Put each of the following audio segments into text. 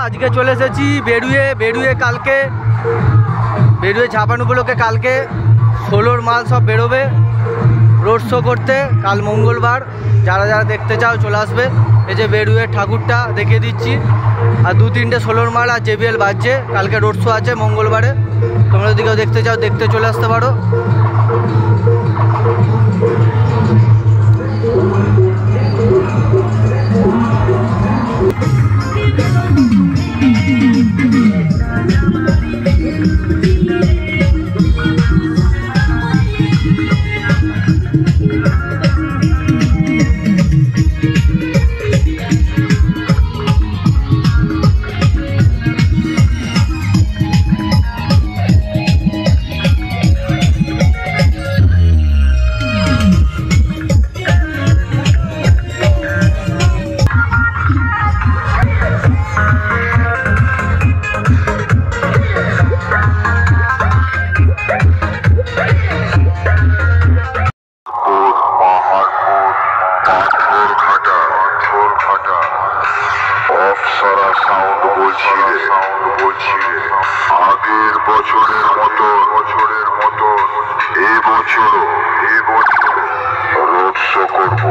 আজকে চলে এসেছি বেরুয়ে কালকে বেরুয়ে ছাপান উপলক্ষে কালকে 16 মাল সব বেরোবে রোড শো করতে। কাল মঙ্গলবার, যারা যারা দেখতে চাও চলে আসবে। এই যে বেরুয়ে ঠাকুরটা দেখিয়ে দিচ্ছি, আর 2-3টে 16 মাল আর JBL বাজছে। কালকে রোড শো আছে মঙ্গলবারে, তোমরা যদি কেউ দেখতে চাও দেখতে চলে আসতে পারো। আগের বছরের মতো এবছর রোড শো করব।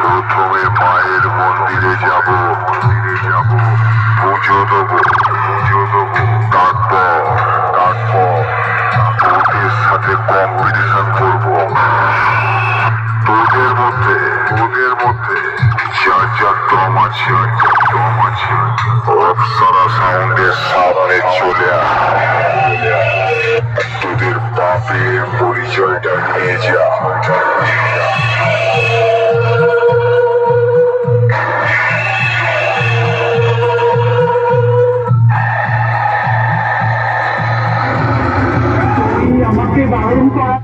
প্রথমে মায়ের মন্দিরে যাব, পুজো দেবো। তারপর তোদের সাথে কম্পিটিশন করব। তোদের মধ্যে যার দম আছে অপ্সরা সাউন্ডের সামনে চলে তোদের বাপের পরিচয়টা নিয়ে যা। আমাকে বারণ করা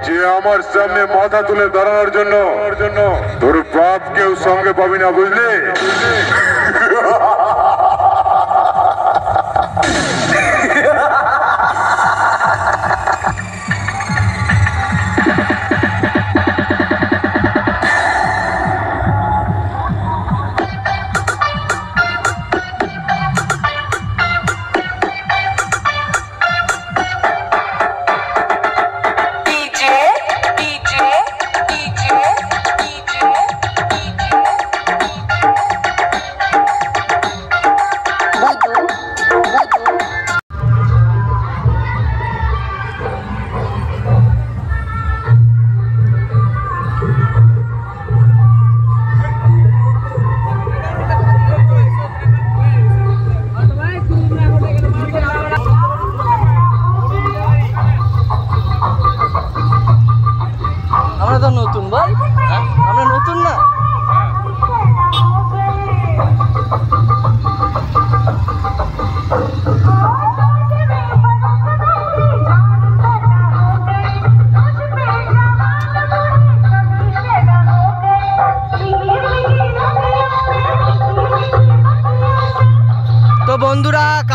যে আমার সামনে মাথা তুলে দাঁড়ানোর জন্য তোর বাপ কেউ সঙ্গে পাবি না, বুঝলি?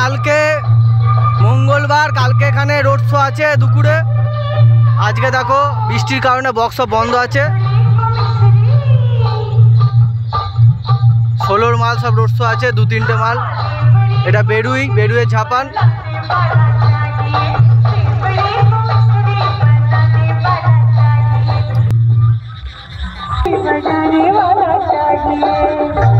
কালকে মঙ্গলবার, কালকে এখানে রোড শো আছে দুপুরে। আজকে দেখো বৃষ্টির কারণে বক্স সব বন্ধ আছে। 16 মাল সব রোড শো আছে, 2-3টে মাল। এটা বেড়ুয়ে ঝাপান। बजाने वाला चाहिए।